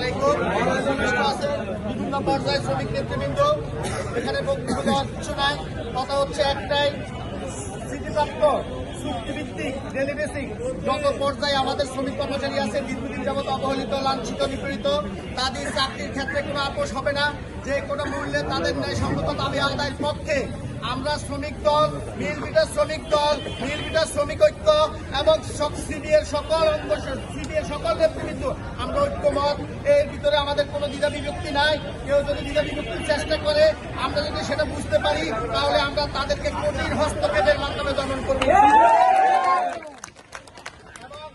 আলাইকুম। বিভিন্ন পর্যায়ে শ্রমিক নেতৃবৃন্দ, এখানে বক্তব্য দেওয়ার কিছু নাই, কথা হচ্ছে একটাই, স্বীকৃতিপ্রাপ্ত চুক্তিভিত্তিক ডেলি বেসিক যত পর্যায়ে আমাদের শ্রমিক কর্মচারী আছে দীর্ঘদিন যাবত অবহেলিত, লাঞ্ছিত, নিপীড়িত, তাদের চাকরির ক্ষেত্রে কোনো আপোষ হবে না। যে কোনো মূল্যে তাদের ন্যায়সঙ্গত দাবি আদায়ের পক্ষে আমরা শ্রমিক দল, মিল বিটার শ্রমিক দল, মিল বিটার শ্রমিক ঐক্য এবং সিবিএর সকল অঙ্গ, সিবিএর সকল নেতৃবৃন্দ আমরা ঐক্যমত। এর ভিতরে আমাদের কোনো দ্বিধা বিভক্তি নাই। কেউ যদি দ্বিধা বিভক্তির চেষ্টা করে, আমরা যদি সেটা বুঝতে পারি, তাহলে আমরা তাদেরকে কঠিন হস্তক্ষেপের মাধ্যমে দমন করব। এবং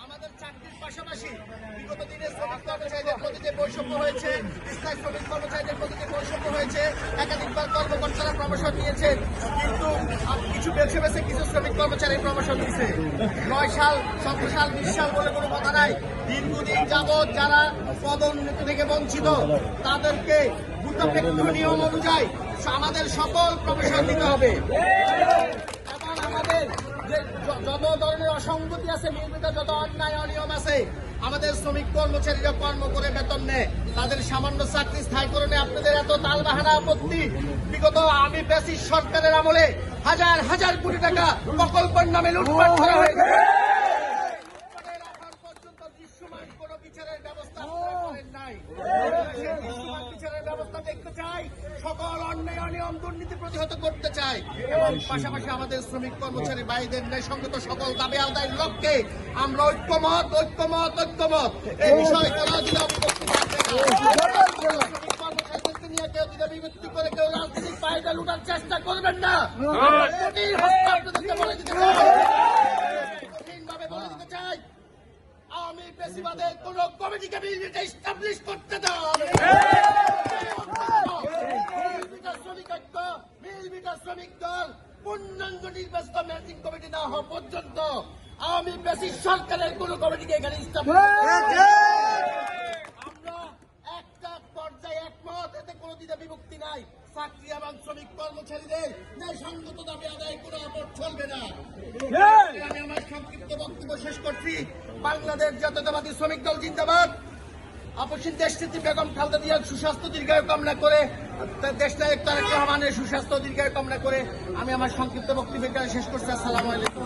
আমাদের চাকরির পাশাপাশি বিগত দিনে শ্রমিক কর্মচারীদের প্রতি যে বৈষম্য হয়েছে, স্থায়ী শ্রমিক কর্মচারীদের প্রতি যে বৈষম্য হয়েছে, একাধিকবার কর্মকর্তারা প্রমোশন নিয়েছে, কিন্তু কিছু বেছে বেছে কিছু শ্রমিক কর্মচারী প্রমোশন দিচ্ছে। 9 সাল, 17 সাল, 20 সাল বলে কোনো কথা নাই। দীর্ঘদিন যাবৎ যারা পদোন্নতি থেকে বঞ্চিত, তাদেরকে গুরুত্বপূর্ণ নিয়ম অনুযায়ী আমাদের সকল প্রমোশন দিতে হবে। এবং আমাদের যে যত ধরনের অসঙ্গতি আছে, নির্মিত যত অন্যায় অনিয়ম আছে, আমাদের শ্রমিক কর্মচারীরা কর্ম করে বেতন নেয়, তাদের সামান্য চাকরি স্থায়ীকরণে আপনাদের এত তালবাহানা আপত্তি। বিগত আমি ফ্যাসিস্ট সরকারের আমলে হাজার হাজার কোটি টাকা প্রকল্পের নামে লুটপাট করা হয়েছে। পর্যন্ত দৃশ্যমান কোন বিচারের ব্যবস্থা করেন নাই। বিচারের ব্যবস্থা দেখতে চাই, সকল অন্যায় অনিয়ম দুর্নীতি প্রতিহত করতে চাই এবং পাশাপাশি আমাদের শ্রমিক কর্মচারী ভাইদের ন্যায়সঙ্গত সকল দাবি আদায়ের লক্ষ্যে আমরা ঐক্যমত ঐক্যমত ঐক্যমত এই বিষয়ে কোনো কর্মচারীদেরকে নিয়ে কেউ দ্বিধা বিভক্তি করে কেউ রাজনৈতিক ফায়দা লুটার চেষ্টা করবেন না। কঠিন হস্তে আপনাদেরকে বলে দিতে চাই, কঠিনভাবে বলে দিতে চাই, আওয়ামী পেশিবাদের কোন কমিটিকে বিলটা এস্টাবলিশ করতে দেওয়া হবে। শ্রমিক দল পূর্ণাঙ্গ নির্বাচিত ম্যানেজিং কমিটি না হওয়া পর্যন্ত আওয়ামী ফ্যাসিস্ট সরকারের কোন কমিটিকে এখানে আমরা একটা পর্যায়ে একমত, এতে কোনো দ্বিধা বিভক্তি নাই। চাকরি এবং শ্রমিক কর্মচারীদের ন্যায়সঙ্গত দাবি আদায় কোনো আপত্তি চলবে না। আমি আমার সংক্ষিপ্ত বক্তব্য শেষ করছি। বাংলাদেশ জাতীয়তাবাদী শ্রমিক দল জিন্দাবাদ। আপসীন দেশনেত্রী বেগম খালেদা জিয়ার সুস্বাস্থ্য দীর্ঘায়ু কামনা করে, দেশনায়ক তারেক রহমানের সুস্বাস্থ্য দীর্ঘায়ু কামনা করে আমি আমার সংক্ষিপ্ত বক্তব্য শেষ করছি। আসসালামু আলাইকুম।